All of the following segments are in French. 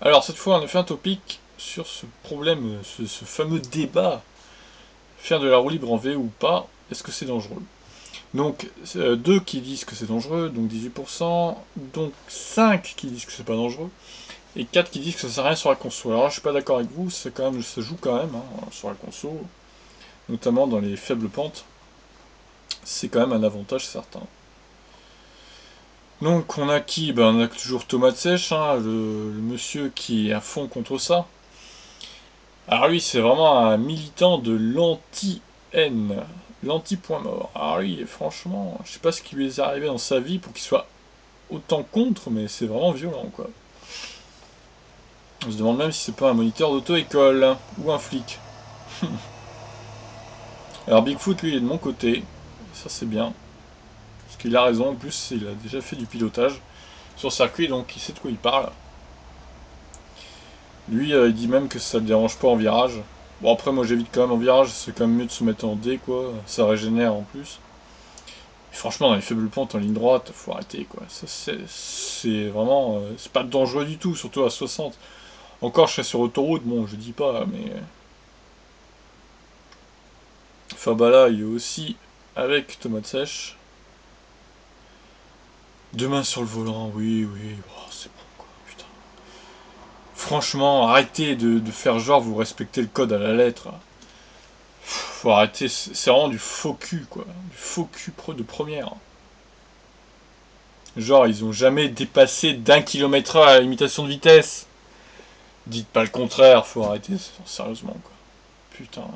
Alors cette fois on a fait un topic sur ce problème, ce fameux débat, faire de la roue libre en V ou pas, est-ce que c'est dangereux? Donc 2 qui disent que c'est dangereux, donc 18%, donc 5 qui disent que c'est pas dangereux, et 4 qui disent que ça sert à rien sur la conso. Alors là, je suis pas d'accord avec vous, c'est quand même, ça joue quand même sur la conso, notamment dans les faibles pentes, c'est quand même un avantage certain. Donc on a qui? Ben, on a toujours Tomate Sèche, le monsieur qui est à fond contre ça. Alors lui, c'est vraiment un militant de l'anti-haine, l'anti-point mort. Alors lui, franchement, je sais pas ce qui lui est arrivé dans sa vie pour qu'il soit autant contre, mais c'est vraiment violent, quoi. On se demande même si c'est pas un moniteur d'auto-école, ou un flic. Alors Bigfoot, lui, il est de mon côté, ça c'est bien, parce qu'il a raison, en plus, il a déjà fait du pilotage sur circuit, donc il sait de quoi il parle. Lui, il dit même que ça le dérange pas en virage. Bon, après, moi j'évite quand même en virage, c'est quand même mieux de se mettre en D, quoi, ça régénère en plus. Et franchement, dans les faibles pentes en ligne droite, faut arrêter, quoi. Ça, c'est vraiment. C'est pas dangereux du tout, surtout à 60. Encore, je serais sur autoroute, bon, je dis pas, mais. Fabala, il est aussi avec tomate sèche. Deux mains sur le volant, oui, oui, oh, c'est bon, quoi, putain. Franchement, arrêtez de faire genre vous respectez le code à la lettre. Faut arrêter, c'est vraiment du faux cul, quoi. Du faux cul de première. Genre, ils ont jamais dépassé d'1 km/h à la limitation de vitesse. Dites pas le contraire, faut arrêter, sérieusement, quoi. Putain.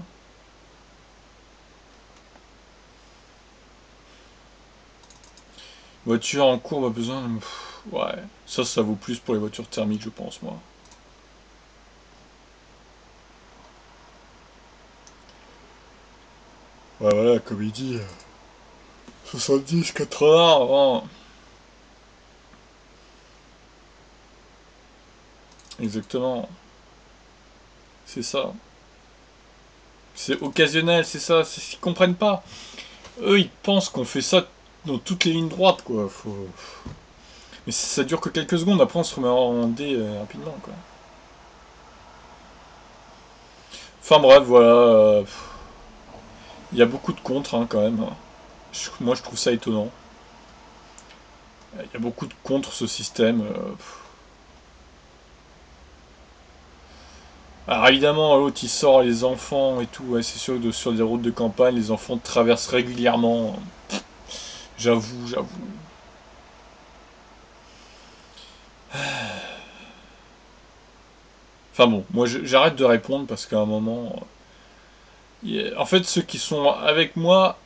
Voiture en courbe a besoin de... Ouais, ça vaut plus pour les voitures thermiques, je pense, moi. Ouais, voilà, comme il dit, 70, 80, hein. Exactement, c'est ça. C'est occasionnel, c'est ça, c'est ce qu'ils comprennent pas. Eux, ils pensent qu'on fait ça dans toutes les lignes droites, quoi. Mais ça dure que quelques secondes, après on se remet en D rapidement, quoi. Enfin bref, voilà. Il y a beaucoup de contre, quand même. Moi, je trouve ça étonnant. Il y a beaucoup de contre ce système. Alors évidemment, l'autre il sort les enfants et tout. Ouais, c'est sûr que sur des routes de campagne, les enfants traversent régulièrement. J'avoue, j'avoue. Enfin bon, moi j'arrête de répondre parce qu'à un moment, en fait, ceux qui sont avec moi,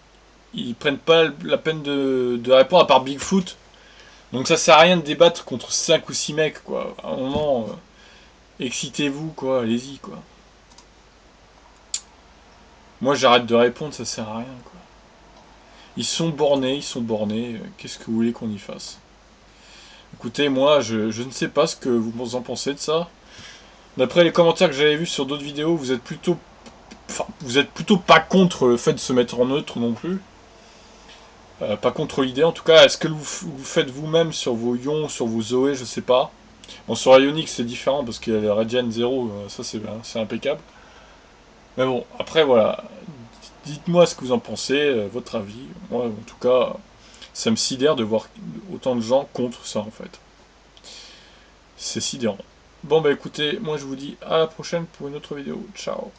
ils prennent pas la peine de répondre à part Bigfoot. Donc ça sert à rien de débattre contre 5 ou 6 mecs, quoi. À un moment, excitez-vous, quoi. Allez-y, quoi. Moi j'arrête de répondre, ça sert à rien, quoi. Ils sont bornés, ils sont bornés. Qu'est-ce que vous voulez qu'on y fasse? Écoutez, moi, je ne sais pas ce que vous en pensez de ça. D'après les commentaires que j'avais vus sur d'autres vidéos, vous êtes plutôt pas contre le fait de se mettre en neutre non plus. Pas contre l'idée en tout cas. Est-ce que vous faites vous-même sur vos ions, sur vos Zoé, je sais pas. Bon, sur Ioniq c'est différent parce qu'il y a le Radian 0, ça c'est impeccable. Mais bon, après voilà. Dites-moi ce que vous en pensez, votre avis. Moi, en tout cas, ça me sidère de voir autant de gens contre ça en fait. C'est sidérant. Bon bah écoutez, moi je vous dis à la prochaine pour une autre vidéo. Ciao.